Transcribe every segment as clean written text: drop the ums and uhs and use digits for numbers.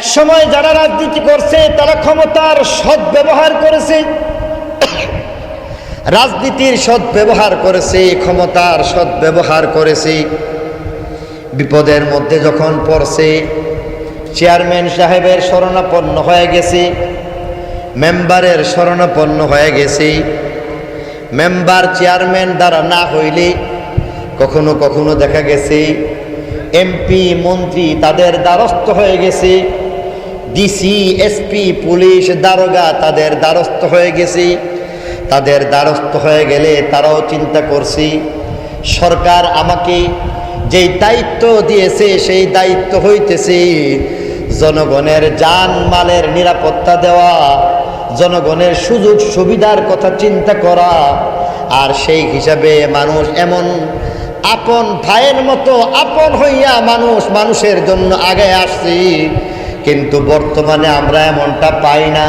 এক সময় যারা রাজনীতি করছে তারা ক্ষমতার সদ্ব্যবহার করেছে, রাজনীতির সদ্ব্যবহার করেছে, ক্ষমতার সদ্ব্যবহার করেছে। বিপদের মধ্যে যখন পড়ছে, চেয়ারম্যান সাহেবের শরণাপন্ন হয়ে গেছে, মেম্বারের শরণাপন্ন হয়ে গেছে। মেম্বার চেয়ারম্যান দ্বারা না হইলে কখনো কখনো দেখা গেছে এমপি মন্ত্রী তাদের দ্বারস্থ হয়ে গেছে, ডিসি এসপি পুলিশ দারোগা তাদের দ্বারস্থ হয়ে গেছে। তাদের দ্বারস্থ হয়ে গেলে তারাও চিন্তা করছি, সরকার আমাকে যেই দায়িত্ব দিয়েছে সেই দায়িত্ব হইতেছে জনগণের জান মালের নিরাপত্তা দেওয়া, জনগণের সুযোগ সুবিধার কথা চিন্তা করা। আর সেই হিসাবে মানুষ এমন আপন ভাইয়ের মতো আপন হইয়া মানুষের জন্য আগে আসছি। কিন্তু বর্তমানে আমরা এমনটা পাই না,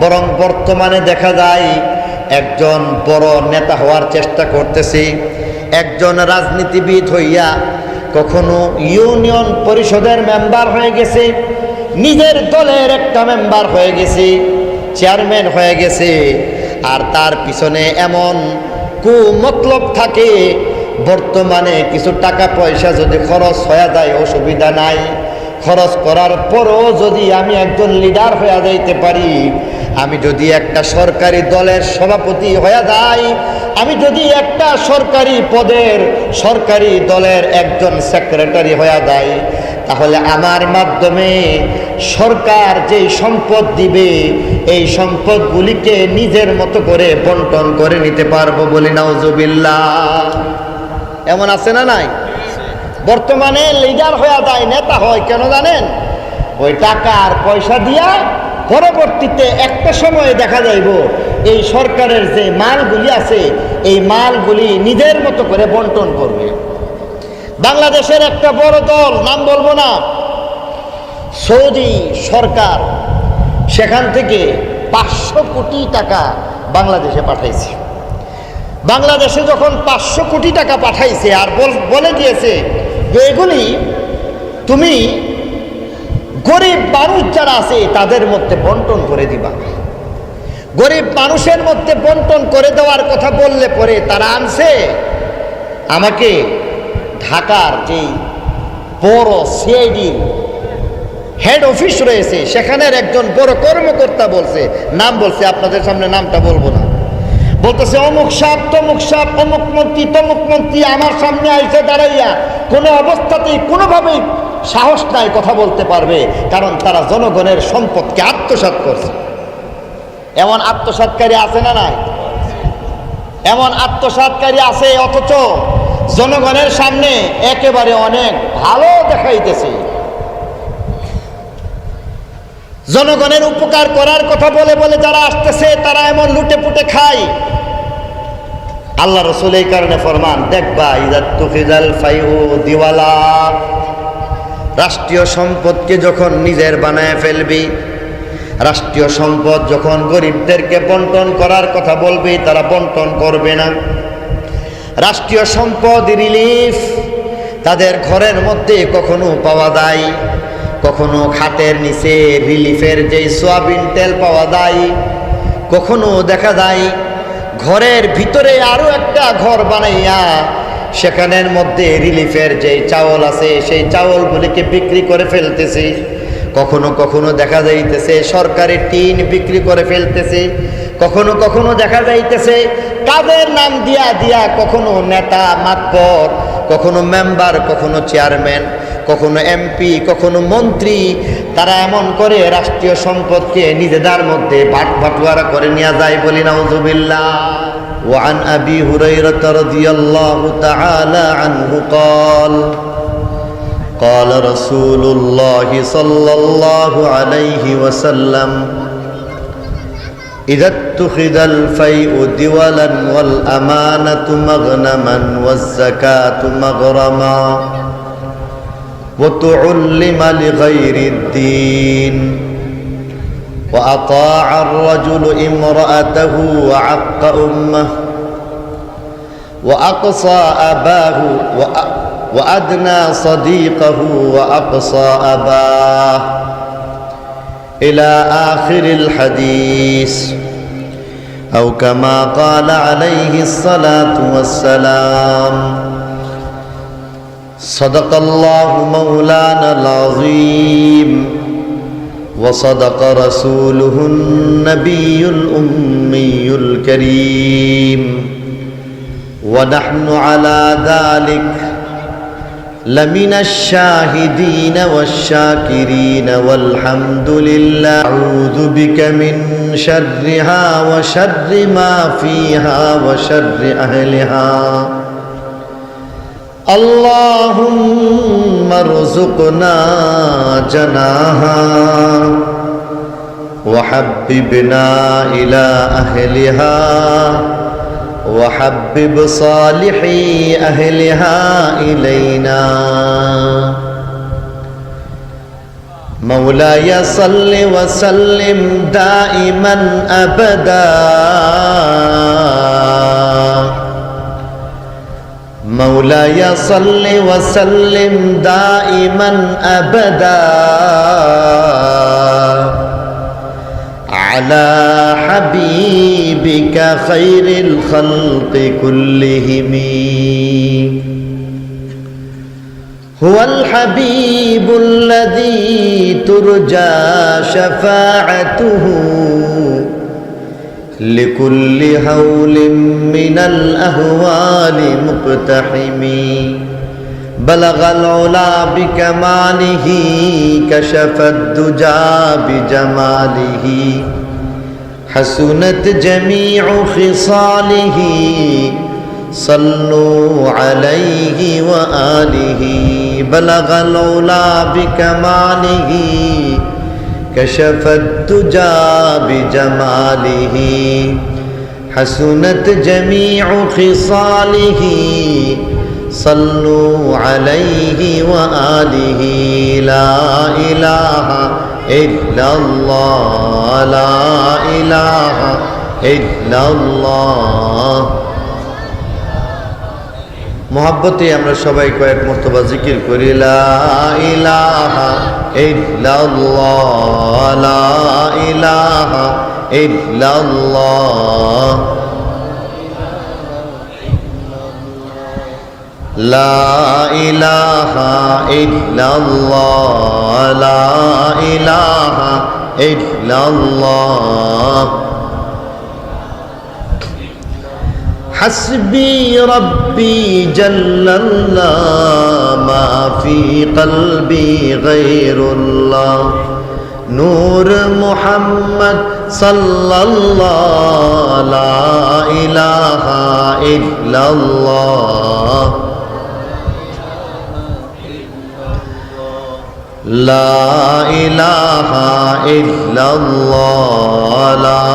বরং বর্তমানে দেখা যায় একজন বড় নেতা হওয়ার চেষ্টা করতেছি, একজন রাজনীতিবিদ হইয়া কখনো ইউনিয়ন পরিষদের মেম্বার হয়ে গেছে, নিজের দলের একটা মেম্বার হয়ে গেছে, চেয়ারম্যান হয়ে গেছে। আর তার পিছনে এমন কুমতলব থাকে, বর্তমানে কিছু টাকা পয়সা যদি খরচ হয়ে যায় অসুবিধা নাই, খরচ করার পরও যদি আমি একজন লিডার হয়ে যাইতে পারি, আমি যদি একটা সরকারি দলের সভাপতি হয়ে যাই, আমি যদি একটা সরকারি পদের সরকারি দলের একজন সেক্রেটারি হয়ে যাই, তাহলে আমার মাধ্যমে সরকার যেই সম্পদ দিবে এই সম্পদগুলিকে নিজের মতো করে বন্টন করে নিতে পারবো। বলি নাউজুবিল্লাহ। এমন আছে না নাই? বর্তমানে লিডার হয়ে যায়, নেতা হয় কেন জানেন? ওই টাকা আর পয়সা দিয়া পরবর্তীতে একটা সময় দেখা যাইব এই সরকারের যে মালগুলি আছে এই মালগুলি নিজের মতো করে বন্টন করবে। বাংলাদেশের একটা বড় দল, নাম বলবো না, সৌদি সরকার সেখান থেকে 500 কোটি টাকা বাংলাদেশে পাঠাইছে। বাংলাদেশে যখন 500 কোটি টাকা পাঠাইছে আর বলে দিয়েছে যে এগুলি তুমি গরিব মানুষ যারা আছে তাদের মধ্যে বন্টন করে দিবা। গরিব মানুষের মধ্যে বন্টন করে দেওয়ার কথা বললে পরে তারা আনছে আমাকে ঢাকার যেই বড় সিআইডি হেড অফিস রয়েছে সেখানের একজন বড় কর্মকর্তা বলছে, নাম বলছে, আপনাদের সামনে নামটা বলবো না, বলতেছে অমুক সাপ তমুক সাপ, অমুক মন্ত্রী তমুক মন্ত্রী আমার সামনে আইসে দাঁড়াইয়া কোনো অবস্থাতেই কোনোভাবেই সাহস নাই কথা বলতে পারবে, কারণ তারা জনগণের সম্পদকে আত্মসাৎ করছে। এমন আত্মসাৎকারী আছে না নাই? এমন আত্মসাৎকারী আছে, অথচ জনগণের সামনে একেবারে অনেক ভালো দেখাইতেছে। জনগণের উপকার করার কথা বলে বলে যারা আসতেছে তারা এমন লুটে পুটে খায়। আল্লাহ রাসূল এই কারণে ফরমান, দেখবা ইযাতুখিযাল ফাইউ দিওয়ালা, রাষ্ট্রীয় সম্পদকে যখন নিজের বানায় ফেলবি, রাষ্ট্রীয় সম্পদ যখন গরিবদেরকে বন্টন করার কথা বলবি তারা বন্টন করবে না। রাষ্ট্রীয় সম্পদ রিলিফ তাদের ঘরের মধ্যে কখনো পাওয়া যায়, কখনো খাটের নিচে রিলিফের যেই সোয়াবিন তেল পাওয়া যায়, কখনো দেখা যায় ঘরের ভিতরে আরো একটা ঘর বানাইয়া সেখানের মধ্যে রিলিফের যেই চাউল আছে সেই চাউলগুলিকে বিক্রি করে ফেলতেছে। কখনো কখনো দেখা যাইতেছে সরকারি টিন বিক্রি করে ফেলতেছে, কখনো কখনো দেখা যাইতেছে কাদের নাম দিয়া দিয়া, কখনো নেতা মাতবর, কখনো মেম্বার, কখনো চেয়ারম্যান, কখনো এমপি, কখনো মন্ত্রী, তারা এমন করে রাষ্ট্রীয় সম্পদকে নিজেদের মধ্যে বাটোয়ারা করে নিয়ে যায়। বলি নাউজুবিল্লাহ। وعن أبي هريرة رضي الله تعالى عنه قال رسول الله صلى الله عليه وسلم إذا اتخذ الفيء دولا والأمانة مغنما والزكاة مغرما وتعلم لغير الدين وأطاع الرجل امرأته وعق أمه وأقصى أباه وأدنى صديقه وأقصى أباه إلى آخر الحديث أو كما قال عليه الصلاة والسلام صدق الله مولانا العظيم وصدق رسوله النبي الأمي الكريم ونحن على ذلك لمن الشاهدين والشاكرين والحمد لله. أعوذ بك من شرها وشر ما فيها وشر أهلها. اللهم ارزقنا جناها وحببنا إلى أهلها وحبب صالحي أهلها إلينا. مولاي صل وسلم دائما أبدا مولاي صل وسلم دائما أبدا على حبيبك خير الخلق كلهم. هو الحبيب الذي ترجى شفاعته لكل هول من الأهوال مقتحم. بلغ العلا بكماله كشف الدجى بجماله حسنت جميع خصاله صلوا عليه وآله. بلغ العلا بكماله كشف الدجى بجماله حسنت جميع خصاله صلوا عليه وآله. لا إله إلا الله لا إله إلا الله. মোহাব্বতে আমরা সবাই কয়েক মর্তবা জিকির করি লা ইলাহা ইল্লাল্লাহ লা ইলাহা ইল্লাল্লাহ লা ইলাহা ইল্লাল্লাহ লা ইলাহা ইল্লাল্লাহ. حسبي ربي جل الله ما في قلبي غير الله نور محمد صلى الله لا إله إلا الله لا إله إلا الله لا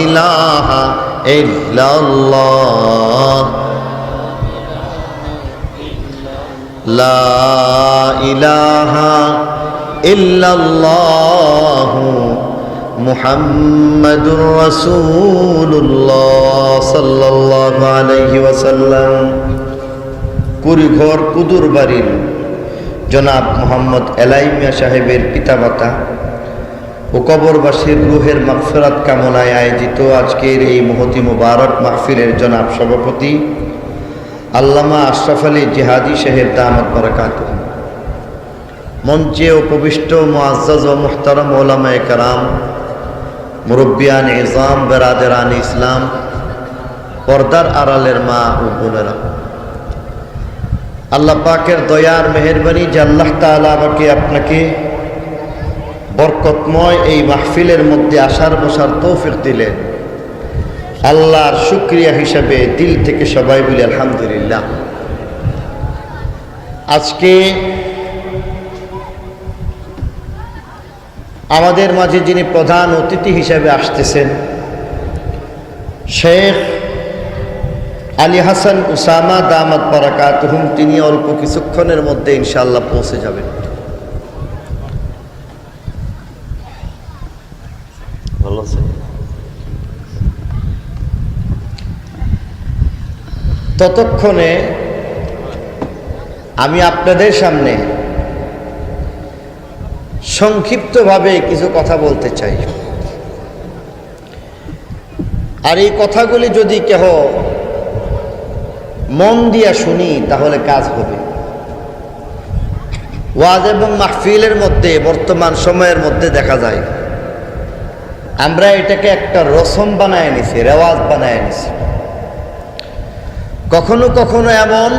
إله إلا الله لا إله إلا الله محمد رسول الله صلى الله عليه وسلم. কুড়িঘর কুদুর বাড়ির জনাব মোহাম্মদ এলাই মিয়া সাহেবের পিতামাতা ও কবরবাসীর রুহের মাগফিরাত কামনায় আয়োজিত আজকের এই মহতি মুবারক মাহফিলের জনাব সভাপতি আল্লামা আশরাফ আলী জিহাদি সাহেব দামাত বারাকাতুহু, মঞ্চে উপবিষ্ট মুআজ্জাজ ও মুহতারাম ওলামায়ে কেরাম, মুরব্বিয়ান ইজাম, বেরাদেরান ইসলাম, পর্দার আড়ালের মা ও বোনেরা, আল্লাহ পাকের দয়ার মেহেরবানি যে আল্লাহ তাআলা আমাকে আপনাকে বরকতময় এই মাহফিলের মধ্যে আসার বসার তৌফিক দিলেন, আল্লাহর শুকরিয়া হিসাবে দিল থেকে সবাই বলি আলহামদুলিল্লাহ। আজকে আমাদের মাঝে যিনি প্রধান অতিথি হিসাবে আসতেছেন শেখ আলী হাসান উসামা দামাত বারাকাতুহুম, তিনি অল্প কিছুক্ষণের মধ্যে ইনশাআল্লাহ পৌঁছে যাবেন। ভালো আছে? ততক্ষণে আমি আপনাদের সামনে সংক্ষিপ্তভাবে কিছু কথা বলতে চাই। আর এই কথাগুলি যদি কেহ মন দিয়া শুনি তাহলে কাজ হবে। ওয়াজ এবং মাহফিলের মধ্যে বর্তমান সময়ের মধ্যে দেখা যায় আমরা এটাকে একটা রসম বানায় নিছি, রেওয়াজ বানায় নিছি। কখনো কখনো এমন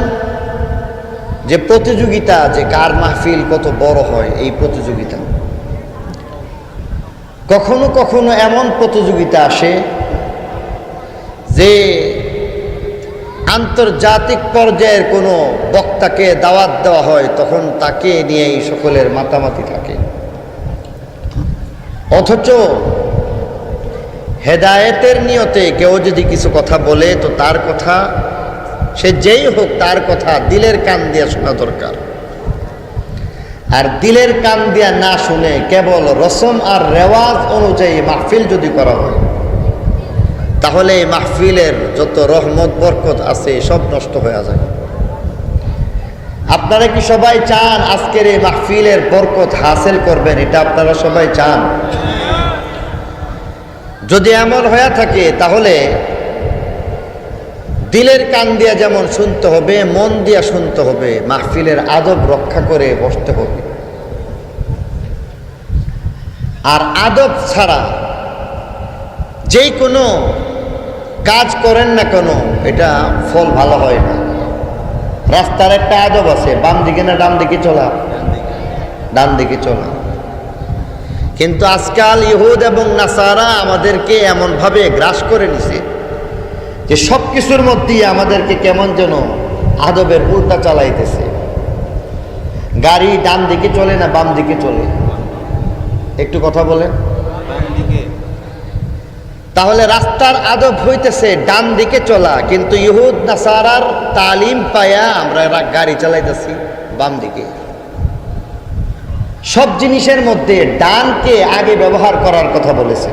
যে প্রতিযোগিতা, যে কার মাহফিল কত বড় হয় এই প্রতিযোগিতা। কখনো কখনো এমন প্রতিযোগিতা আসে যে আন্তর্জাতিক পর্যায়ের কোনো বক্তাকে দাওয়াত দেওয়া হয়, তখন তাকে নিয়েই সকলের মাতামাতি থাকে। অথচ হেদায়েতের নিয়তে কেউ যদি কিছু কথা বলে তো তার কথা, সে যেই হোক, তার কথা দিলের কান দিয়ে শোনা দরকার। আর দিলের কান দিয়া না শুনে কেবল রসম আর রেওয়াজ অনুযায়ী মাহফিল যদি করা হয় তাহলে এই মাহফিলের যত রহমত বরকত আছে সব নষ্ট হয়ে যায়। আপনারা কি সবাই চান আজকের এই মাহফিলের বরকত হাসিল করবেন? এটা আপনারা সবাই চান? যদি এমন হয়ে থাকে তাহলে দিলের কান দিয়া যেমন শুনতে হবে, মন দিয়া শুনতে হবে, মাহফিলের আদব রক্ষা করে বসতে হবে। আর আদব ছাড়া যেই কোনো কাজ করেন না কেন এটা ফল ভালো হয় না। রাস্তার একটা আদব আছে, বাম দিকে না ডান দিকে চলা? ডান দিকে চলা। কিন্তু আজকাল ইহুদ এবং নাসারা আমাদেরকে এমনভাবে গ্রাস করে নিছে যে সব কিছুর মধ্যেই আমাদেরকে কেমন যেন আদবের উল্টা চালাইতেছে। গাড়ি ডান দিকে চলে না বাম দিকে চলে? একটু কথা বলেন। তাহলে রাস্তার আদব হইতেছে ডান দিকে চলা, কিন্তু ইহুদ নাসারার তালিম পায়া আমরা গাড়ি চালাইতেছি বাম দিকে। সব জিনিসের মধ্যে ডানকে আগে ব্যবহার করার কথা বলেছে।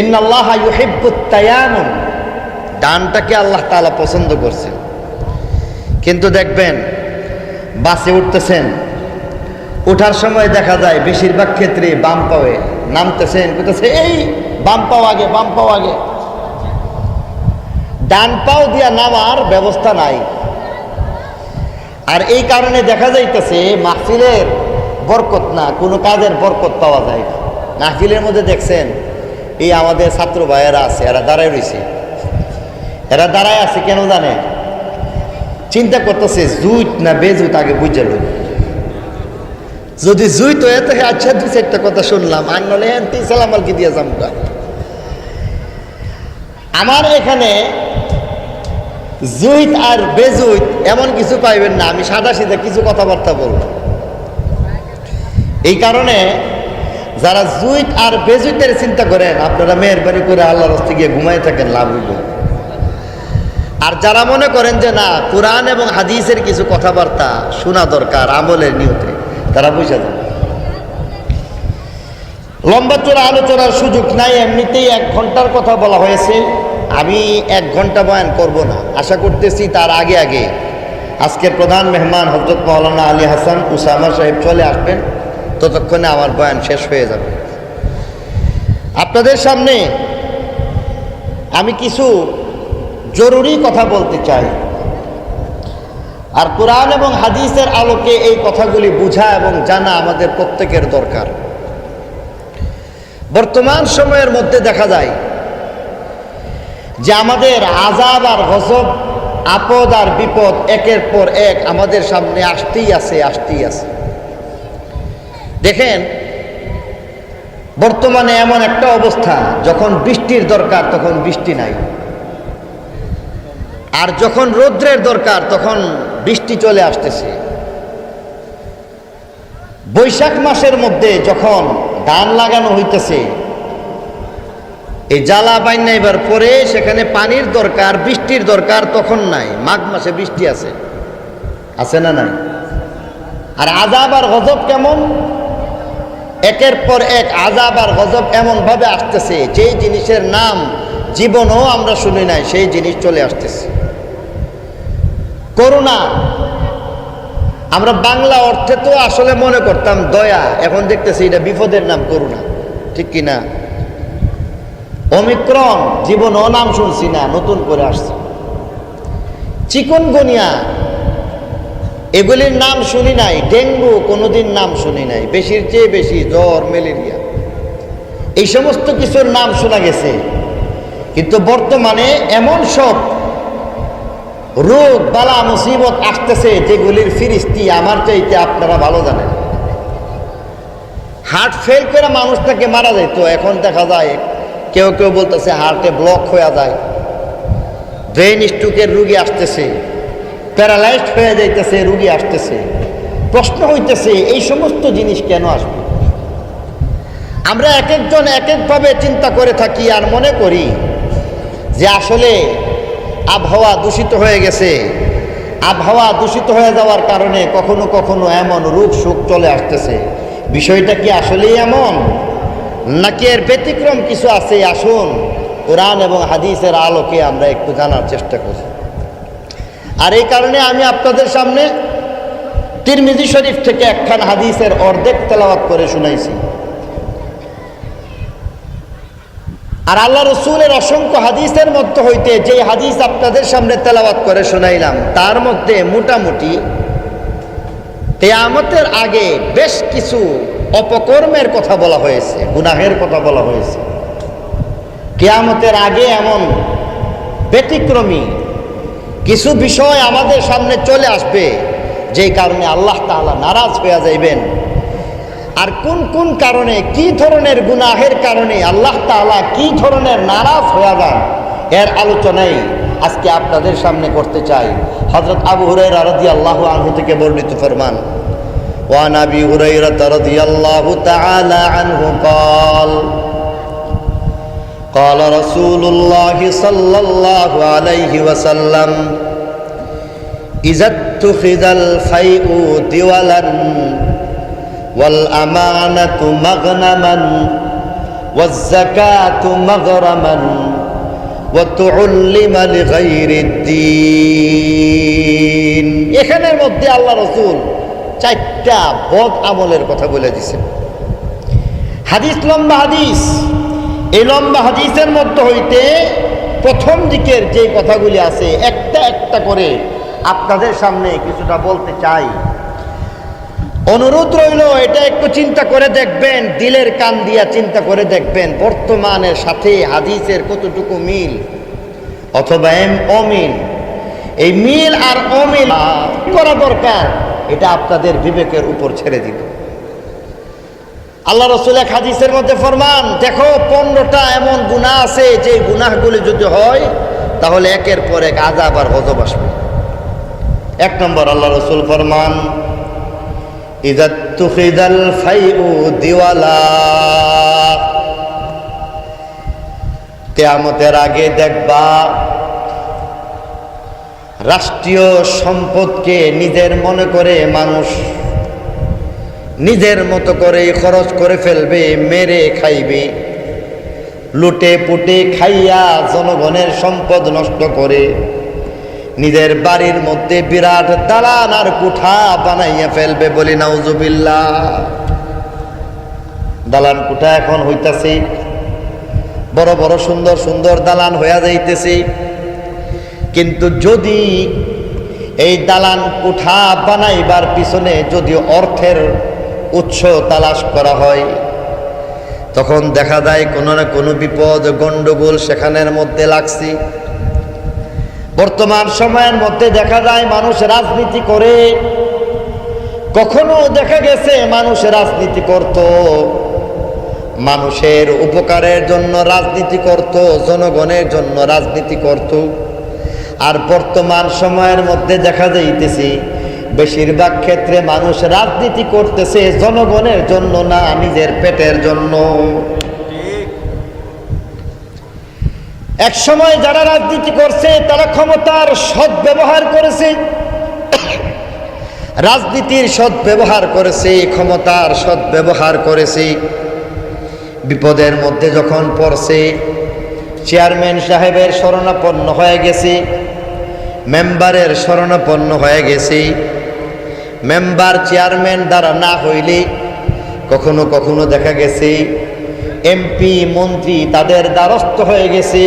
ইন্নাল্লাহা ইউহিব্বুত তায়াম্মুন, ডানটাকে আল্লাহ তাআলা পছন্দ করছেন। কিন্তু দেখবেন বাসে উঠতেছেন, ওঠার সময় দেখা যায় বেশিরভাগ ক্ষেত্রে বাম পাওয়ে নামতেছেন, কইতেছে এই বাম পাও আগে, বাম পাও আগে। ডান পাও দিয়া নামার ব্যবস্থা নাই। আর এই কারণে দেখা যাইতেছে মাহফিলের বরকত না, কোনো কাজের বরকত পাওয়া যায় না। মাহফিলের মধ্যে দেখছেন এই আমাদের ছাত্র ভাইয়েরা আছে, এরা দাঁড়ায় রয়েছে। এরা দাঁড়ায় আছে কেন জানে? চিন্তা করতেছে জুইত না বেজুত আগে বুঝে লই। যদি জুইত হয়ে থাকে আচ্ছা দুই চারটা কথা শুনলাম, আর নলে সালামালকে দিয়ে যামগা। আমার এখানে জুইত আর বেজুইত এমন কিছু পাইবেন না, আমি সাদা সিধা কিছু কথাবার্তা বলব। এই কারণে যারা জুইত আর বেজুইতের চিন্তা করেন আপনারা মেহেরবানি করে আল্লাহর রাস্তে গিয়ে ঘুমাই থাকেন, লাভ হইব। আর যারা মনে করেন যে না কোরআন এবং হাদিসের কিছু কথাবার্তা শোনা দরকার আমলের নিয়তে, তারা বুঝে যান। লম্বা চোরা আলোচনার সুযোগ নাই, এমনিতেই 1 ঘন্টার কথা বলা হয়েছে। আমি 1 ঘন্টা বয়ান করব না, আশা করতেছি তার আগে আগে আজকের প্রধান মেহমান হযরত মাওলানা আলী হাসান উসামা সাহেব চলে আসবেন, ততক্ষণে আমার বয়ান শেষ হয়ে যাবে। আপনাদের সামনে আমি কিছু জরুরি কথা বলতে চাই। আর কোরআন এবং হাদিসের আলোকে এই কথাগুলি বোঝা এবং জানা আমাদের প্রত্যেকের দরকার। বর্তমান সময়ের মধ্যে দেখা যায় যে আমাদের আযাব আর গজব, আপদ আর বিপদ একের পর এক আমাদের সামনে আসতেই আছে, আসতেই আছে। দেখেন বর্তমানে এমন একটা অবস্থা, যখন বৃষ্টির দরকার তখন বৃষ্টি নাই, আর যখন রৌদ্রের দরকার তখন বৃষ্টি চলে আসতেছে। বৈশাখ মাসের মধ্যে যখন ধান লাগানো হইতেছে, এই জ্বালা বাইনা এবার পরে সেখানে পানির দরকার, বৃষ্টির দরকার, তখন নাই। মাঘ মাসে বৃষ্টি আছে, আছে না নাই? আর আযাব আর গজব কেমন? একের পর এক আযাব আর গজব এমন ভাবে আসতেছে যে জিনিসের নাম জীবনও আমরা শুনি নাই, সেই জিনিস চলে আসতেছে। করোনা আমরা বাংলা অর্থে তো আসলে মনে করতাম দয়া, এখন দেখতেছি এটা বিপদের নাম করুণা, ঠিক কিনা? ওমিক্রন জীবনও নাম শুনছি না, নতুন করে আসছে। চিকুনগুনিয়া এগুলির নাম শুনি নাই, ডেঙ্গু কোনোদিন নাম শুনি নাই, বেশির চেয়ে বেশি জ্বর, ম্যালেরিয়া, এই সমস্ত কিছুর নাম শোনা গেছে। কিন্তু বর্তমানে এমন সব রোগ বালা মুসিবত আসতেছে যেগুলির ফিরিস্তি আমার চাইতে আপনারা ভালো জানেন। হার্ট ফেল করে মানুষটাকে মারা যেত, এখন দেখা যায় কেউ কেউ বলতেছে হার্টে ব্লক হয়ে যায়, ব্রেন স্ট্রোকের রুগী আসতেছে, প্যারালাইজড হয়ে যাইতেছে রুগী আসতেছে। প্রশ্ন হইতেছে এই সমস্ত জিনিস কেন আসবে? আমরা এক একজন এক একভাবে চিন্তা করে থাকি আর মনে করি যে আসলে আবহাওয়া দূষিত হয়ে গেছে, আবহাওয়া দূষিত হয়ে যাওয়ার কারণে কখনো কখনো এমন রোগ শোক চলে আসতেছে। বিষয়টা কি আসলেই এমন, নাকি এর ব্যতিক্রম কিছু আছে? আসুন কোরআন এবং হাদিসের আলোকে আমরা একটু জানার চেষ্টা করি। আর এই কারণে আমি আপনাদের সামনে তিরমিজি শরীফ থেকে একখান হাদিসের অর্ধেক তেলাওয়াত করে শুনাইছি। আর আল্লাহ রসুলের অসংখ্য হাদিসের মধ্যে হইতে যে হাদিস আপনাদের সামনে তেলাওয়াত করে শোনাইলাম, তার মধ্যে মোটামুটি কিয়ামতের আগে বেশ কিছু অপকর্মের কথা বলা হয়েছে, গুনাহের কথা বলা হয়েছে। কিয়ামতের আগে এমন ব্যতিক্রমী কিছু বিষয় আমাদের সামনে চলে আসবে যেই কারণে আল্লাহ তাআলা নারাজ হয়ে যাইবেন। আর কোন কোন কারণে, কি ধরনের গুনাহের কারণে আল্লাহ তাআলা কি ধরনের নারাজ হয়ে যান, এর আলোচনাই আজকে আপনাদের সামনে করতে চাই। হযরত আবু হুরায়রা রাদিয়াল্লাহু আনহু থেকে বর্ণিত ফরমান, ওয়া আবি হুরায়রা রাদিয়াল্লাহু তাআলা আনহু قال قال رسول الله صلى الله عليه وسلم إذا اتخذ الفيء دولا والأمانة مغنما والزكاة مغرما وتعلم لغير الدين। এখানের মধ্যে আল্লাহ রাসূল চারটা বদ আমলের কথা বলে দিয়েছেন। হাদিস লম্বা হাদিস, এই লম্বা হাদিসের মধ্যে হইতে প্রথম দিকের যে কথাগুলি আছে একটা একটা করে আপনাদের সামনে কিছুটা বলতে চাই। অনুরোধ রইল এটা একটু চিন্তা করে দেখবেন, দিলের কান দিয়া চিন্তা করে দেখবেন বর্তমানের সাথে হাদিসের কতটুকু মিল অথবা অমিল। এই মিল আর অমিল করা দরকার, এটা আপনাদের বিবেকের উপর ছেড়ে দিল। আল্লাহ রাসূল এক হাদিসের মধ্যে ফরমান, দেখো 15টা এমন গুনাহ আছে যে গুনাহগুলি যদি হয় তাহলে একের পর এক আযাব আর গজব আসবে। এক নম্বর আল্লাহ রাসূল ফরমান, ইযা তুখিদাল ফাইউ দিওয়ালা। কিয়ামতের আগে দেখবা রাষ্ট্রীয় সম্পদকে নিজের মনে করে মানুষ নিজের মতো করে খরচ করে ফেলবে, মেরে খাইবে, লুটে পুটে খাইয়া জনগণের সম্পদ নষ্ট করে নিজের বাড়ির মধ্যে বিরাট দালান আর কুঠা বানাইয়া ফেলবে। বলি নাউজুবিল্লাহ। দালান কুঠা এখন হইতাছে, বড় বড় সুন্দর সুন্দর দালান হইয়া যাইতেছে। কিন্তু যদি এই দালান কুঠা বানাইবার পিছনে যদি অর্থের উৎস তালাশ করা হয়, তখন দেখা যায় কোনো না কোনো বিপদ গন্ডগোল সেখানের মধ্যে লাগছে। বর্তমান সময়ের মধ্যে দেখা যায় মানুষ রাজনীতি করে, কখনো দেখা গেছে মানুষ রাজনীতি করত, মানুষের উপকারের জন্য রাজনীতি করত, জনগণের জন্য রাজনীতি করত। আর বর্তমান সময়ের মধ্যে দেখা যাইতেছে বেশিরভাগ ক্ষেত্রে মানুষ রাজনীতি করতেছে জনগণের জন্য না, নিজের পেটের জন্য। এক সময় যারা রাজনীতি করছে তারা ক্ষমতার সদ্ব্যবহার করেছে, রাজনীতির সদ্ব্যবহার করেছে, ক্ষমতার সদ্ব্যবহার করেছে। বিপদের মধ্যে যখন পড়ছে, চেয়ারম্যান সাহেবের শরণাপন্ন হয়ে গেছে, মেম্বারের শরণাপন্ন হয়ে গেছে, মেম্বার চেয়ারম্যান দ্বারা না হইলে কখনো কখনো দেখা গেছে এমপি মন্ত্রী তাদের দ্বারস্থ হয়ে গেছে,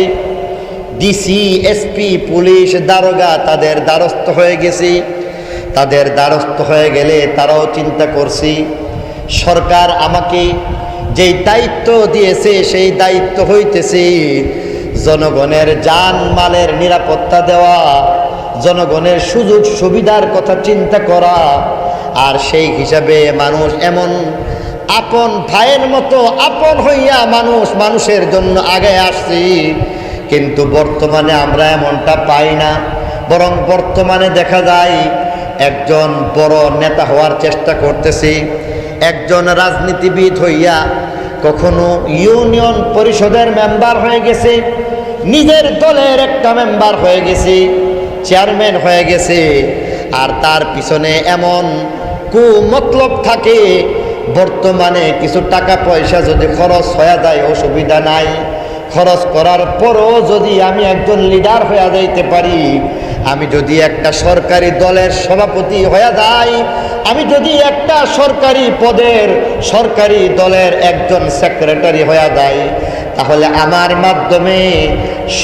ডিসি এসপি পুলিশ দারোগা তাদের দ্বারস্থ হয়ে গেছে। তাদের দ্বারস্থ হয়ে গেলে তারাও চিন্তা করছি সরকার আমাকে যেই দায়িত্ব দিয়েছে সেই দায়িত্ব হইতেছে জনগণের জান মালের নিরাপত্তা দেওয়া, জনগণের সুযোগ সুবিধার কথা চিন্তা করা। আর সেই হিসাবে মানুষ এমন আপন ভাইয়ের মতো আপন হইয়া মানুষের জন্য আগে আসছি। কিন্তু বর্তমানে আমরা এমনটা পাই না, বরং বর্তমানে দেখা যায় একজন বড় নেতা হওয়ার চেষ্টা করতেছি, একজন রাজনীতিবিদ হইয়া কখনো ইউনিয়ন পরিষদের মেম্বার হয়ে গেছে, নিজের দলের একটা মেম্বার হয়ে গেছে, চেয়ারম্যান হয়ে গেছে। আর তার পিছনে এমন কুমতলব থাকে বর্তমানে কিছু টাকা পয়সা যদি খরচ হয়ে যায় অসুবিধা নাই, খরচ করার পরও যদি আমি একজন লিডার হয়ে যাইতে পারি, আমি যদি একটা সরকারি দলের সভাপতি হয়ে যাই, আমি যদি একটা সরকারি পদের সরকারি দলের একজন সেক্রেটারি হয়ে যাই, তাহলে আমার মাধ্যমে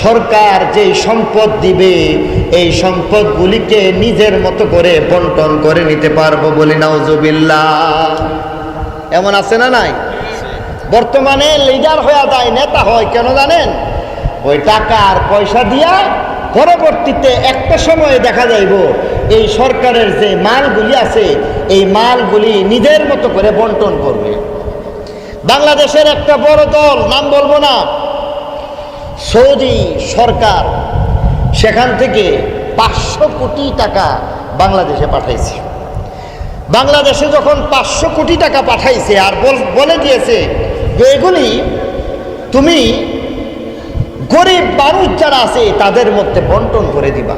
সরকার যেই সম্পদ দিবে এই সম্পদগুলিকে নিজের মতো করে বন্টন করে নিতে পারবো বলি নাউজুবিল্লাহ। এমন আছে না নাই? বর্তমানে লিডার হয়ে যায়, নেতা হয় কেন জানেন? ওই টাকা আর পয়সা দিয়া পরবর্তীতে একটা সময়ে দেখা যাইব এই সরকারের যে মালগুলি আছে এই মালগুলি নিজের মতো করে বন্টন করবে। বাংলাদেশের একটা বড় দল, নাম বলবো না, সৌদি সরকার সেখান থেকে 500 কোটি টাকা বাংলাদেশে পাঠাইছে। বাংলাদেশে যখন 500 কোটি টাকা পাঠাইছে আর বলে দিয়েছে যে এগুলি তুমি গরিব মানুষ যারা আছে তাদের মধ্যে বন্টন করে দিবা।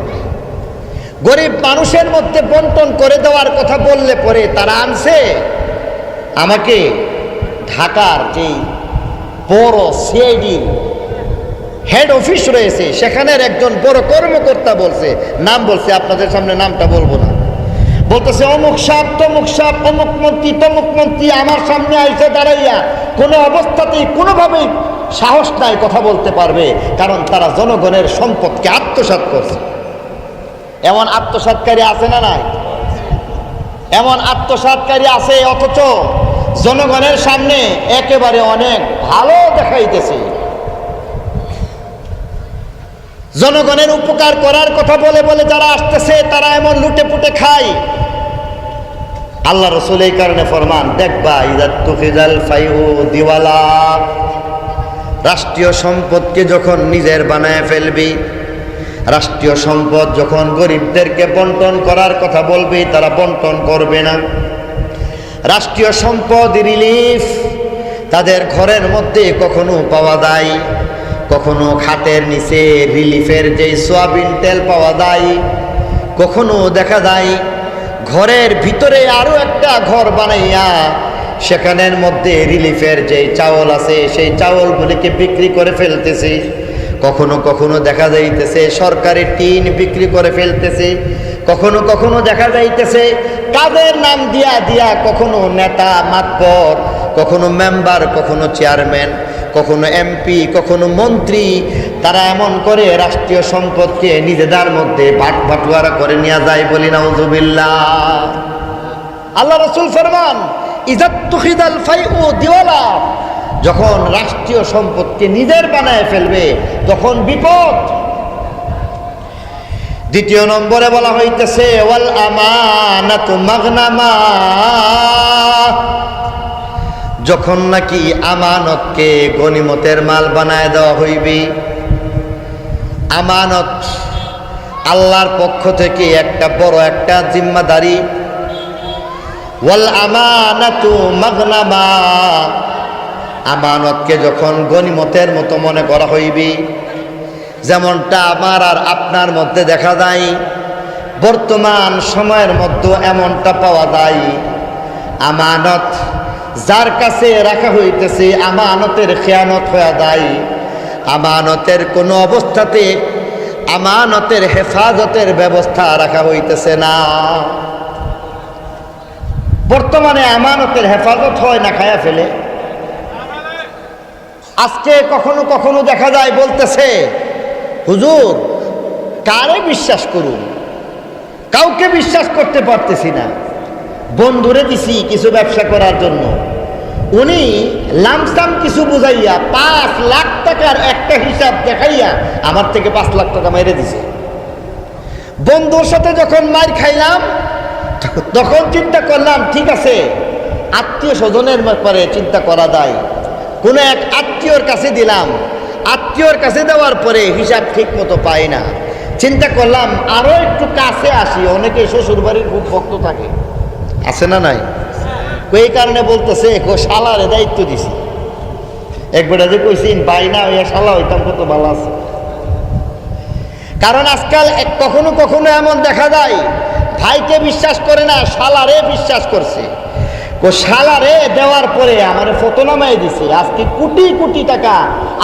গরিব মানুষের মধ্যে বন্টন করে দেওয়ার কথা বললে পরে তারা আনছে আমাকে ঢাকার যেই বড় সিআইডির হেড অফিস রয়েছে সেখানের একজন বড় কর্মকর্তা বলছে, নাম বলছে, আপনাদের সামনে নামটা বলবো না, বলতেছে অমুক সাপ তমুক সাপ অমুক মন্ত্রী তমুক মন্ত্রী আমার সামনে আইসে দাঁড়াইয়া কোনো অবস্থাতেই কোনোভাবেই সাহস নাই কথা বলতে পারবে, কারণ তারা জনগণের সম্পদকে আত্মসাৎ করছে। এমন আত্মসাৎকারী আছে না নাই? এমন আত্মসাৎকারী আছে, অথচ জনগণের সামনে একেবারে অনেক ভালো দেখাইতেছে। জনগণের উপকার করার কথা বলে বলে যারা আসতেছে তারা এমন লুটে পুটে খায়। আল্লাহ রাসূল এই কারণে ফরমান, দেখবা ইযা তুখিজাল ফাইউ দিওয়ালা, রাষ্ট্রীয় সম্পদকে যখন নিজের বানায় ফেলবি, রাষ্ট্রীয় সম্পদ যখন গরিবদেরকে বন্টন করার কথা বলবি তারা বন্টন করবে না। রাষ্ট্রীয় সম্পদ রিলিফ তাদের ঘরের মধ্যে কখনো পাওয়া যায়, কখনো খাটের নিচে রিলিফের যেই সোয়াবিন তেল পাওয়া যায়, কখনো দেখা যায় ঘরের ভিতরে আরো একটা ঘর বানাইয়া সেখানের মধ্যে রিলিফের যেই চাউল আছে সেই চাউলগুলিকে বিক্রি করে ফেলতেছে। কখনো কখনো দেখা যাইতেছে সরকারি টিন বিক্রি করে ফেলতেছে, কখনো কখনো দেখা যাইতেছে কাদের নাম দিয়া দিয়া কখনো নেতা মাতবর, কখনো মেম্বার, কখনো চেয়ারম্যান, কখনো এমপি, কখনো মন্ত্রী, তারা এমন করে রাষ্ট্রীয় সম্পদকে নিজেদের মধ্যে বাটোয়ারা করে নিয়ে যায় বলি নাউজুবিল্লাহ। আল্লাহ রাসূল ফরমান, ইযা তুখিদাল ফাইউ দিওয়ালা, যখন রাষ্ট্রীয় সম্পদকে নিজের বানায় ফেলবে তখন বিপদ। দ্বিতীয় নম্বরে বলা হইতেছে ওয়াল আমানাতু মাগনামা, যখন নাকি আমানতকে গনিমতের মাল বানায় দেওয়া হইবে। আমানত আল্লাহর পক্ষ থেকে একটা বড় একটা জিম্মাদারি। ওয়াল আমানাতু মাগনামা, আমানতকে যখন গনিমতের মতো মনে করা হইবে, যেমনটা আমার আর আপনার মধ্যে দেখা যায়, বর্তমান সময়ের মধ্যে এমনটা পাওয়া যায়, আমানত যার কাছে রাখা হইতেছে আমানতের খেয়ানত হয়ে যায়। আমানতের কোনো অবস্থাতে আমানতের হেফাজতের ব্যবস্থা রাখা হইতেছে না। বর্তমানে আমানতের হেফাজত হয় না খায়া ফেলে। আজকে কখনো কখনো দেখা যায় বলতেছে, হুজুর কারে বিশ্বাস করুন, কাউকে বিশ্বাস করতে পারতেছি না। বন্ধুরে দিছি কিছু ব্যবসা করার জন্য, উনি লামসাম কিছু বুঝাইয়া 5 লাখ টাকার একটা হিসাব দেখাইয়া আমার থেকে 5 লাখ টাকা মেরে দিছে। বন্ধুর সাথে যখন মার খাইলাম তখন চিন্তা করলাম, ঠিক আছে আত্মীয় স্বজনের ব্যাপারে চিন্তা করা যায়। কোনো এক আত্মীয়র কাছে দিলাম, আত্মীয়র কাছে দেওয়ার পরে হিসাব ঠিক মতো পাই না। চিন্তা করলাম আরো একটু কাছে আসি, অনেকে শ্বশুর বাড়ির খুব ভক্ত থাকে, আছে না নাই? এই কারণে বলতেছে শালারে দায়িত্ব দিছি। একবার যে কইছিন পাই না ওই শালা হইতাম কত ভালো আছে। কারণ আজকাল কখনো কখনো এমন দেখা যায় ভাইকে বিশ্বাস করে না, শালারে বিশ্বাস করছে। শালারে দেওয়ার পরে আমার ফতনামায় দিছে, আজকে কোটি কোটি টাকা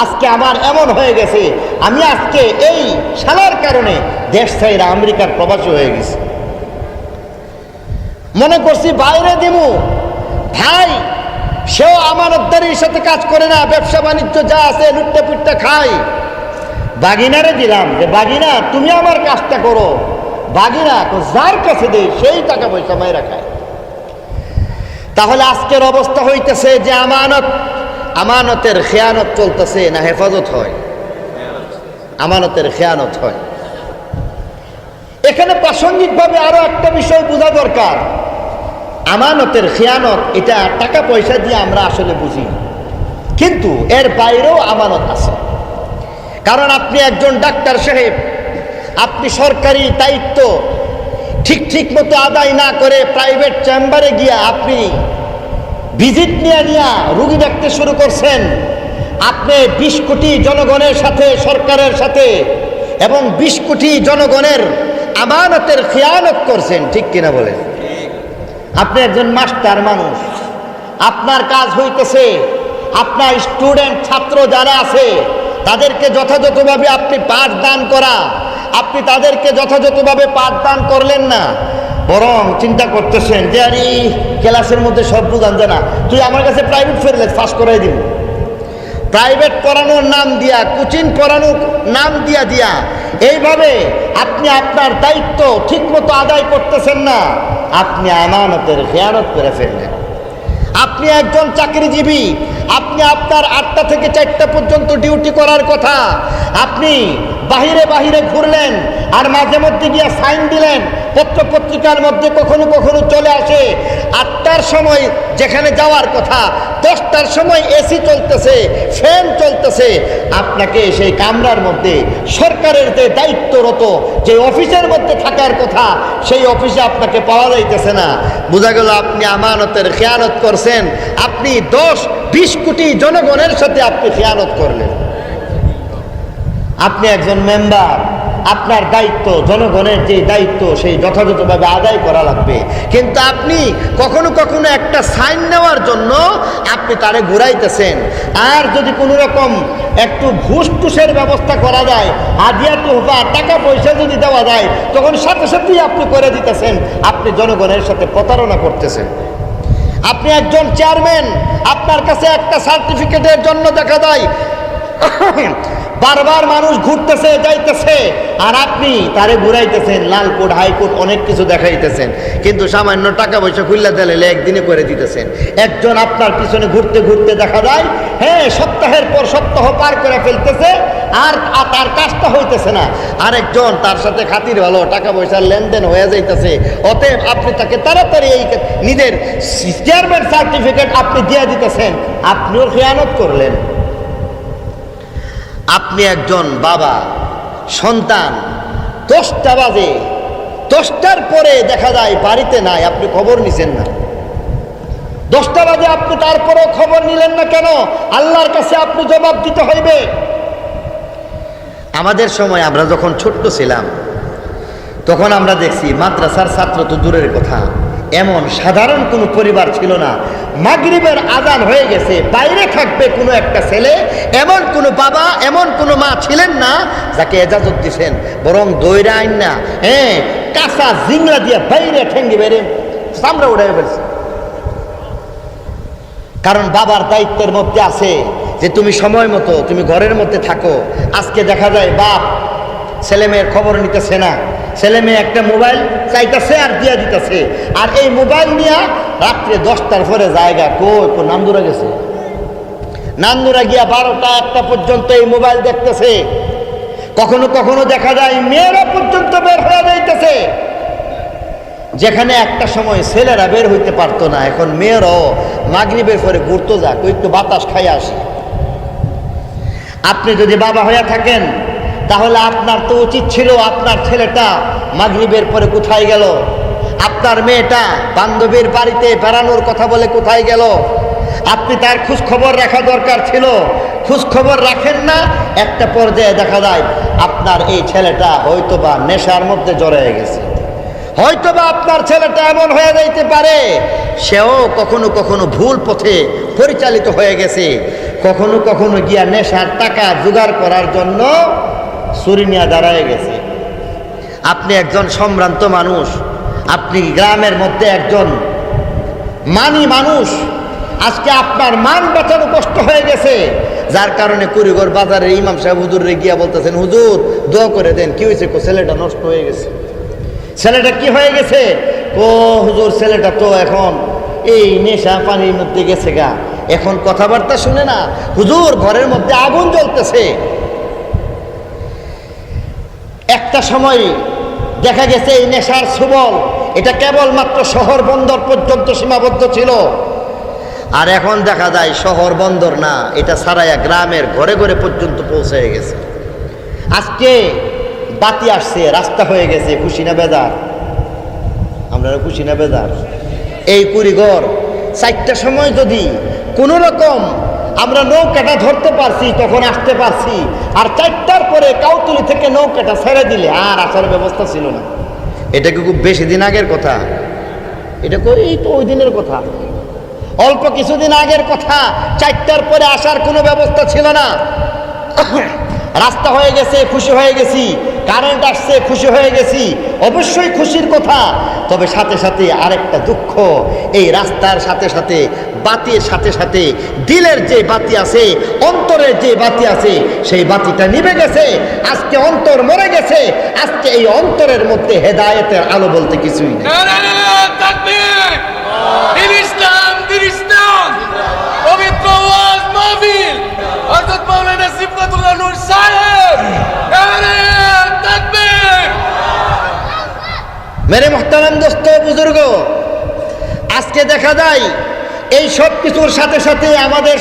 আজকে আমার এমন হয়ে গেছে, আমি আজকে এই শালার কারণে দেশ ছাইরা আমেরিকার প্রবাসী হয়ে গেছি। মনে করছি বাইরে দিমু, ভাই সেও আমানতদারির সাথে কাজ করে না, ব্যবসা বাণিজ্য যা আছে লুটটা পুট্টা খায়। বাগিনারে দিলাম যে বাগিনা তুমি আমার কাজটা করো, বাগিনা যার কাছে দেয় সেই টাকা পয়সা মায়েরা খায়। তাহলে আজকের অবস্থা হইতেছে যে আমানতের খেয়ানত চলতেছে না হেফাজত হয়? আমানতের খেয়ানত হয়। এখানে প্রাসঙ্গিকভাবে আরো একটা বিষয় বোঝা দরকার। আমানতের খেয়ানত এটা টাকা পয়সা দিয়ে আমরা আসলে বুঝি, কিন্তু এর বাইরেও আমানত আছে। কারণ আপনি একজন ডাক্তার সাহেব, আপনি সরকারি দায়িত্ব ঠিক মতো আদায় না করে প্রাইভেট চেম্বারে গিয়া আপনি ভিজিট নিয়ে রুগী দেখতে শুরু করছেন। আপনি 20 কোটি জনগণের সাথে, সরকারের সাথে এবং 20 কোটি জনগণের আমানতের খেয়ানত করছেন, ঠিক কিনা বলেন? আপনি একজন মাস্টার মানুষ, আপনার কাজ হইতেছে আপনার স্টুডেন্ট ছাত্র যারা আছে তাদেরকে যথাযথভাবে আপনি পাঠদান করা। আপনি তাদেরকে যথাযথভাবে পাঠদান করলেন না, বরং চিন্তা করতেছেন যে আরে ক্লাসের মধ্যে সব বুঝান জানা, তুই আমার কাছে প্রাইভেট ফেরলে পাস করাই দিব। প্রাইভেট পড়ানোর নাম দিয়া, কোচিং পড়ানোর নাম দিয়া এইভাবে আপনি আপনার দায়িত্ব ঠিক মতো আদায় করতেছেন না, আপনি আমানতের খেয়ানত করে ফেললেন। আপনি একজন চাকরিজীবী, আপনি আপনার 8টা থেকে 4টা পর্যন্ত ডিউটি করার কথা, আপনি বাহিরে ঘুরলেন আর মাঝে মধ্যে গিয়ে সাইন দিলেন। পত্রপত্রিকার মধ্যে কখনো কখনো চলে আসে 8টার সময় যেখানে যাওয়ার কথা 10টার সময় এসি চলতেছে, ফ্যান চলতেছে। আপনাকে সেই কামরার মধ্যে সরকারের যে দায়িত্বরত যে অফিসের মধ্যে থাকার কথা সেই অফিসে আপনাকে পাওয়া যাইতেছে না। বোঝা গেল আপনি আমানতের খেয়ানত করছেন। আপনি 10-20 কোটি জনগণের সাথে আপনি খেয়ানত করলেন। আপনি একজন মেম্বার, আপনার দায়িত্ব, জনগণের যে দায়িত্ব সেই যথাযথভাবে আদায় করা লাগবে, কিন্তু আপনি কখনো কখনো একটা সাইন নেওয়ার জন্য আপনি তারে ঘুরাইতেছেন। আর যদি কোনো রকম একটু ঘুষ টুসের ব্যবস্থা করা যায়, হাদিয়া তোহফা টাকা পয়সা যদি দেওয়া যায়, তখন সাথে সাথেই আপনি করে দিতেছেন, আপনি জনগণের সাথে প্রতারণা করতেছেন। আপনি একজন চেয়ারম্যান, আপনার কাছে একটা সার্টিফিকেটের জন্য দেখা যায় বারবার মানুষ ঘুরতেছে যাইতেছে, আর আপনি তারে ঘুরাইতেছেন, লাল কোর্ট হাইকোর্ট অনেক কিছু দেখাইতেছেন, কিন্তু সামান্য টাকা পয়সা খুললে দিলে একদিনে করে দিতেছেন। একজন আপনার পিছনে ঘুরতে ঘুরতে দেখা যায়, হ্যাঁ সপ্তাহের পর সপ্তাহ পার করে ফেলতেছে, আর তার কাজটা হইতেছে না। আরেকজন তার সাথে খাতির ভালো, টাকা পয়সার লেনদেন হয়ে যাইতেছে, অতএব আপনি তাকে তাড়াতাড়ি এই নিজের চেয়ারম্যান সার্টিফিকেট আপনি দিয়ে দিতেছেন, আপনিও খেয়ানত করলেন। আপনি একজন বাবা, সন্তান 10টা বাজে, 10টার পরে দেখা যায় বাড়িতে নাই, আপনি খবর নিছেন না। 10টা বাজে আপনি তারপরেও খবর নিলেন না কেন? আল্লাহর কাছে আপনি জবাব দিতে হইবে। আমাদের সময় আমরা যখন ছোট্ট ছিলাম তখন আমরা দেখছি মাদ্রাসার ছাত্র তো দূরের কথা, এমন সাধারণ কোনো পরিবার ছিল না। মাগরিবের আজান হয়ে গেছে, বাইরে থাকবে কোনো একটা ছেলে, এমন কোনো বাবা, এমন কোনো মা ছিলেন না যাকে এজাজত দিছেন, বরং দইরা আইন না, হ্যাঁ কাঁচা জিংলা দিয়ে বাইরে ঠেঙ্গি বেড়ে চামড়া উড়াই ফেলছে। কারণ বাবার দায়িত্বের মধ্যে আছে যে তুমি সময় মতো তুমি ঘরের মধ্যে থাকো। আজকে দেখা যায় বাপ ছেলে মেয়ের খবর নিতেছে না, ছেলে মেয়ে একটা মোবাইল চাইতেছে আর দিয়া দিতেছে, আর এই মোবাইল নিয়ে রাত্রে 10টার পরে জায়গা কই নান্দুরা গেছে, নান্দুরা গিয়া 12টা 1টা পর্যন্ত এই মোবাইল দেখতেছে। কখনো কখনো দেখা যায় মেয়েরা পর্যন্ত বের হয়ে যাইতেছে, যেখানে একটা সময় ছেলেরা বের হইতে পারতো না, এখন মেয়েরাও মাগরিবের পরে ঘুরতে যাক, একটু বাতাস খাই আসে। আপনি যদি বাবা হয়ে থাকেন তাহলে আপনার তো উচিত ছিল আপনার ছেলেটা মাগরিবের পরে কোথায় গেল, আপনার মেয়েটা বান্ধবীর বাড়িতে বেড়ানোর কথা বলে কোথায় গেল, আপনি তার খোঁজ খবর রাখা দরকার ছিল। খোঁজ খবর রাখেন না, একটা পর্যায়ে দেখা যায় আপনার এই ছেলেটা হয়তোবা নেশার মধ্যে জড়িয়ে গেছে, হয়তোবা আপনার ছেলেটা এমন হয়ে যাইতে পারে সেও কখনো কখনো ভুল পথে পরিচালিত হয়ে গেছে, কখনো কখনো গিয়া নেশার টাকা জোগাড় করার জন্য চুরি নিয়ে দাঁড়ায় গেছে। আপনি একজন সম্ভ্রান্ত মানুষ, আপনি গ্রামের মধ্যে একজন মানি মানুষ, আজকে আপনার মান বাঁচানো কষ্ট হয়ে গেছে, যার কারণে কুড়িগড় বাজারের ইমাম সাহেব হুজুরে গিয়া বলতেছেন হুজুর দোয়া করে দেন, কি হয়েছে? ছেলেটা নষ্ট হয়ে গেছে। ছেলেটা কি হয়ে গেছে? ও হুজুর ছেলেটা তো এখন এই নেশা পানির মধ্যে গেছে গা, এখন কথাবার্তা শুনে না হুজুর, ঘরের মধ্যে আগুন জ্বলতেছে। একটা সময় দেখা গেছে এই নেশার সুবল এটা কেবলমাত্র শহর বন্দর পর্যন্ত সীমাবদ্ধ ছিল, আর এখন দেখা যায় শহর বন্দর না, এটা ছাড়াইয়া গ্রামের ঘরে ঘরে পর্যন্ত পৌঁছে গেছে। আজকে বাতি আসছে, রাস্তা হয়ে গেছে, খুশি না বেজার? আপনারা খুশি না বেজার? এই কুড়িগড় 4টার সময় যদি কোনো রকম আমরা নৌকাটা ধরতে পারছি তখন আসতে পারছি, আর 4টার পরে কাউতুলি থেকে নৌকাটা ছেড়ে দিলে আর আসার ব্যবস্থা ছিল না। এটা কি খুব বেশি দিন আগের কথা? এটা এই তো ওই দিনের কথা, অল্প কিছুদিন আগের কথা। 4টার পরে আসার কোনো ব্যবস্থা ছিল না। রাস্তা হয়ে গেছে, খুশি হয়ে গেছি, কারেন্ট আসছে, খুশি হয়ে গেছি, অবশ্যই খুশির কথা। তবে সাথে সাথে আরেকটা দুঃখ, এই রাস্তার সাথে সাথে বাতির সাথে সাথে দিলের যে বাতি আছে, অন্তরের যে বাতি আছে, সেই বাতিটা নিভে গেছে। আজকে অন্তর মরে গেছে, আজকে এই অন্তরের মধ্যে হেদায়েতের আলো বলতে কিছুই নেই। পবিত্র ওয়াজ মাহফিল হযরত মাওলানা সিফাতুল্লাহ নূর সাহেব, তাকবীর। মেরে মুহতারাম দোস্ত বুজুর্গ, আজকে দেখা যায় এই সব কিছুর সাথে সাথে আমাদের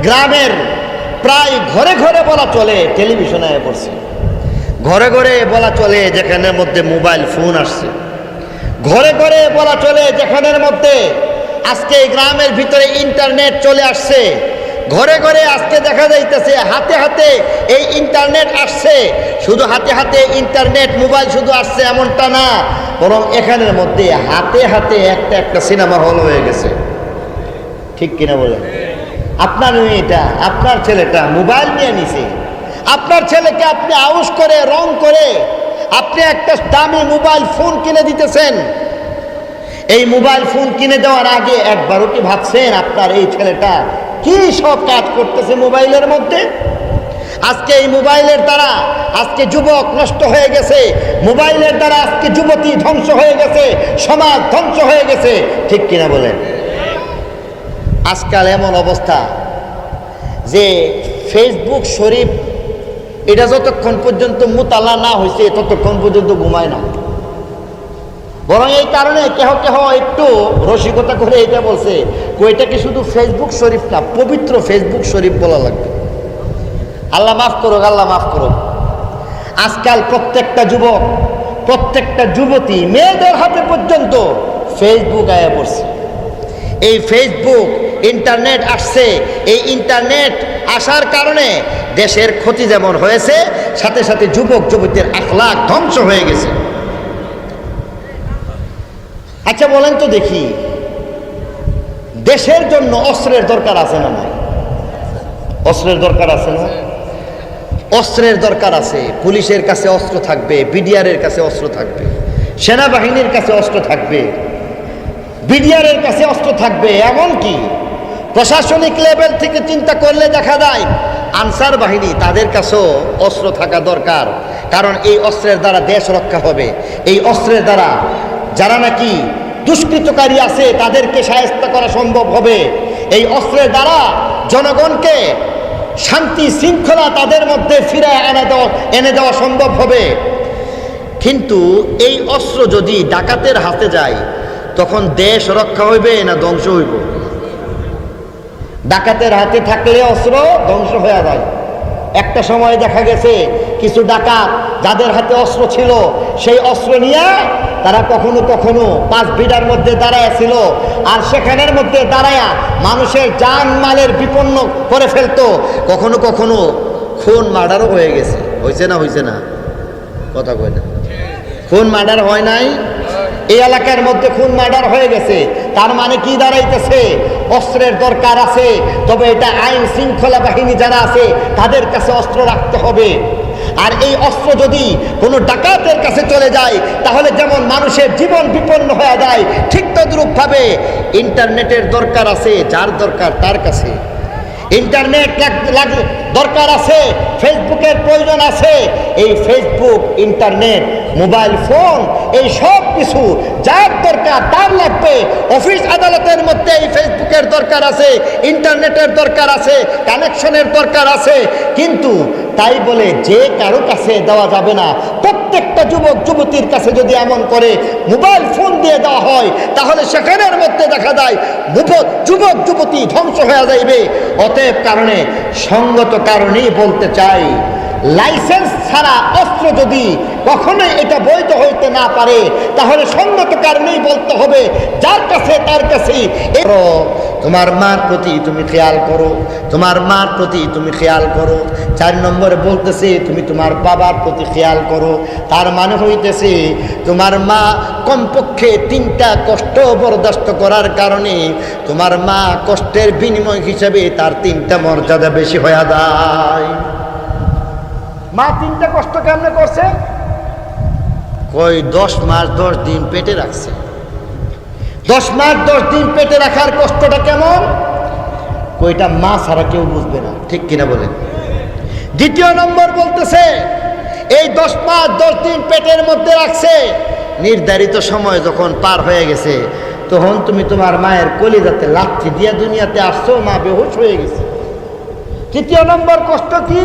গ্রামের প্রায় ঘরে ঘরে বলা চলে টেলিভিশনে পড়ছে, ঘরে ঘরে বলা চলে যেখানের মধ্যে মোবাইল ফোন আসছে, ঘরে ঘরে বলা চলে যেখানের মধ্যে আজকে গ্রামের ভিতরে ইন্টারনেট চলে আসছে, ঘরে ঘরে আজকে দেখা যাইতেছে হাতে হাতে এই ইন্টারনেট আসছে। শুধু হাতে হাতে ইন্টারনেট মোবাইল শুধু আসছে এমনটা না, বরং এখানের মধ্যে হাতে হাতে একটা একটা সিনেমা হল হয়ে গেছে। ঠিক কিনা বলেন? আপনার মেয়েটা, আপনার ছেলেটা মোবাইল নিয়ে নিছে, আপনার ছেলেকে আপনি আউশ করে রং করে আপনি একটা দামি মোবাইল ফোন কিনে দিতেছেন। এই মোবাইল ফোন কিনে দেওয়ার আগে একবারও কি ভাবছেন আপনার এই ছেলেটা কি সব কাজ করতেছে মোবাইলের মধ্যে? আজকে এই মোবাইলের দ্বারা আজকে যুবক নষ্ট হয়ে গেছে, মোবাইলের দ্বারা আজকে যুবতী ধ্বংস হয়ে গেছে, সমাজ ধ্বংস হয়ে গেছে। ঠিক কিনা বলেন? আজকাল এমন অবস্থা যে ফেসবুক শরীফ এটা যতক্ষণ পর্যন্ত মুতালা না হয়েছে ততক্ষণ পর্যন্ত ঘুমায় না। বরং এই কারণে কেহ কেহ একটু রসিকতা করে এটা বলছে, এটাকে শুধু ফেসবুক শরীফ না, পবিত্র ফেসবুক শরীফ বলা লাগবে। আল্লাহ মাফ করুক, আল্লাহ মাফ করুক। আজকাল প্রত্যেকটা যুবক, প্রত্যেকটা যুবতী, মেয়েদের হাতে পর্যন্ত ফেসবুক আয়া পড়ছে। এই ফেসবুক ইন্টারনেট আসছে, এই ইন্টারনেট আসার কারণে দেশের ক্ষতি যেমন হয়েছে, সাথে সাথে যুবক যুবতীর আখলাক ধ্বংস হয়ে গেছে। আচ্ছা বলেন তো দেখি, দেশের জন্য অস্ত্রের দরকার আছে না নাই? অস্ত্রের দরকার আছে না? অস্ত্রের দরকার আছে। পুলিশের কাছে অস্ত্র থাকবে, বিডিআরের কাছে অস্ত্র থাকবে, সেনাবাহিনীর কাছে অস্ত্র থাকবে, বিডিআরের কাছে অস্ত্র থাকবে, এমনকি প্রশাসনিক লেভেল থেকে চিন্তা করলে দেখা যায় আনসার বাহিনী তাদের কাছেও অস্ত্র থাকা দরকার, কারণ এই অস্ত্রের দ্বারা দেশ রক্ষা হবে। এই অস্ত্রের দ্বারা যারা নাকি দুষ্কৃতকারী আছে তাদেরকে শায়েস্তা করা সম্ভব হবে। এই অস্ত্রের দ্বারা জনগণকে শান্তি শৃঙ্খলা তাদের মধ্যে ফিরে এনে দেওয়া সম্ভব হবে। কিন্তু এই অস্ত্র যদি ডাকাতের হাতে যায় তখন দেশ রক্ষা হইবে না ধ্বংস হইব? ডাকাতের হাতে থাকলে অস্ত্র ধ্বংস হয়ে যায়। একটা সময় দেখা গেছে কিছু ডাকাত যাদের হাতে অস্ত্র ছিল সেই অস্ত্র নিয়ে তারা কখনো কখনো 5 বিঘার মধ্যে দাঁড়ায় ছিল, আর সেখানের মধ্যে দাঁড়ায়া মানুষের জান মালের বিপন্ন করে ফেলতো। কখনো কখনো খুন মার্ডারও হয়ে গেছে। হয়েছে না? হয়েছে না? কথা কয় না। খুন মার্ডার হয় নাই? এই এলাকার মধ্যে খুন মার্ডার হয়ে গেছে। তার মানে কি দাঁড়াইতেছে? অস্ত্রের দরকার আছে, তবে এটা আইন শৃঙ্খলা বাহিনী যারা আছে তাদের কাছে অস্ত্র রাখতে হবে। আর এই অস্ত্র যদি কোনো ডাকাতের কাছে চলে যায় তাহলে যেমন মানুষের জীবন বিপন্ন হয়ে যায়, ঠিক তদ্রূপভাবে ইন্টারনেটের দরকার আছে যার দরকার তার কাছে। ইন্টারনেট দরকার আছে, ফেসবুকের প্রয়োজন আছে। এই ফেসবুক, ইন্টারনেট, মোবাইল ফোন, এই সব কিছু যার দরকার তার লাগবে। অফিস আদালতের মধ্যে এই ফেসবুকের দরকার আছে, ইন্টারনেটের দরকার আছে, কানেকশনের দরকার আছে। কিন্তু তাই বলে যে কারো কাছে দেওয়া যাবে না। প্রত্যেকটা যুবক যুবতীর কাছে যদি এমন করে মোবাইল ফোন দিয়ে দেওয়া হয় তাহলে সেখানের মধ্যে দেখা যায় যুবক যুবতী ধ্বংস হয়ে যাইবে। অতএব কারণে সঙ্গত কারণেই বলতে চাই, লাইসেন্স ছাড়া অস্ত্র যদি কখনোই এটা বৈধ হইতে না পারে তাহলে সঙ্গত কারণেই বলতে হবে যার কাছে তার কাছেই। তোমার মার প্রতি তুমি খেয়াল করো, তোমার মার প্রতি তুমি খেয়াল করো। 4 নম্বরে বলতেছে তুমি তোমার বাবার প্রতি খেয়াল করো। তার মানে হইতেছে তোমার মা কমপক্ষে 3টা কষ্ট বরদাস্ত করার কারণে তোমার মা কষ্টের বিনিময় হিসেবে তার 3টা মর্যাদা বেশি হয়ে যায়। মা 3টা কষ্ট কেমনে করছে? কই 10 মাস 10 দিন পেটে রাখছে। 10 মাস 10 দিন পেটে রাখার কষ্টটা কেমন? কইটা মা ছাড়া কেউ বুঝবে না, ঠিক কিনা বলেন? 2 নম্বর বলতেছে এই 10 মাস 10 দিন পেটের মধ্যে রাখছে, নির্ধারিত সময় যখন পার হয়ে গেছে তখন তুমি তোমার মায়ের কলিজাতে লাথি দিয়ে দুনিয়াতে আসছো, মা বেহুশ হয়ে গেছে। 3 নম্বর কষ্ট কি?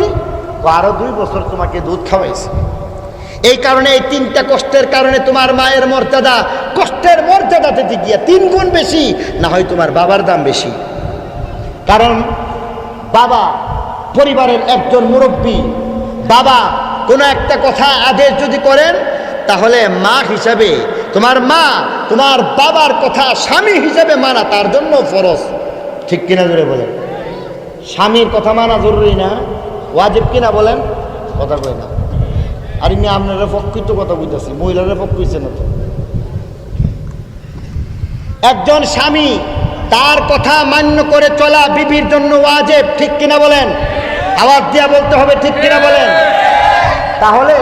আরো 2 বছর তোমাকে দুধ খাওয়াইছে। এই কারণে এই 3টা কষ্টের কারণে তোমার মায়ের মর্যাদা, কষ্টের মর্যাদাতে গিয়ে 3 গুণ বেশি, না হয় তোমার বাবার দাম বেশি। কারণ বাবা পরিবারের একজন মুরব্বী, বাবা কোনো একটা কথা আদেশ যদি করেন তাহলে মা হিসাবে তোমার মা তোমার বাবার কথা স্বামী হিসাবে মানা তার জন্য ফরজ, ঠিক কিনা জোরে বলেন? স্বামীর কথা মানা জরুরি না, ওয়াজিব কিনা বলেন? কথা কই না। আর আমি আপনারা পক্ষই তো কথা বুঝতেছি, মহিলারা পক্ষ হইছে না তো। একজন স্বামী তার কথা মান্য করে চলা বিবির জন্য ওয়াজিব, ঠিক কিনা বলেন? আওয়াজ দিয়া বলতে হবে, ঠিক কিনা বলেন? তাহলে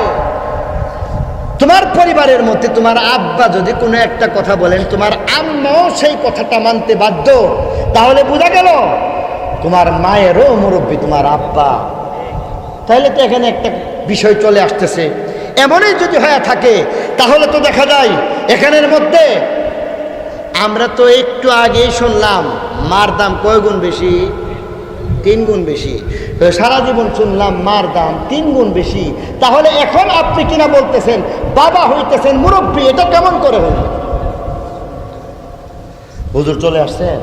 তোমার পরিবারের মধ্যে তোমার আব্বা যদি কোনো একটা কথা বলেন তোমার আম্মাও সেই কথাটা মানতে বাধ্য, তাহলে বোঝা গেল তোমার মায়েরও মুরব্বী তোমার আব্বা। তাহলে তো এখানে একটা বিষয় চলে আসতেছে। এমনই যদি হয়ে থাকে তাহলে তো দেখা যায় এখানের মধ্যে আমরা তো একটু আগেই শুনলাম মার দাম কয় গুণ বেশি? 3 গুণ বেশি। সারা জীবন শুনলাম মার দাম 3 গুণ বেশি। তাহলে এখন আপনি কিনা বলতেছেন বাবা হইতেছেন মুরব্বী, এটা কেমন করে হল? হুজুর চলে আসছেন।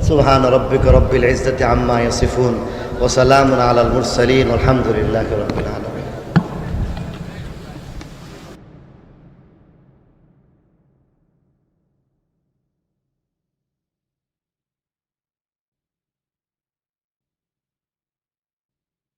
সুবহান রাব্বিকা রাব্বিল ইজ্জাতি আম্মা ইয়াসিফুন ওয়া সালামুন আলাল মুরসালিন আলহামদুলিল্লাহি রাব্বিল আলামিন।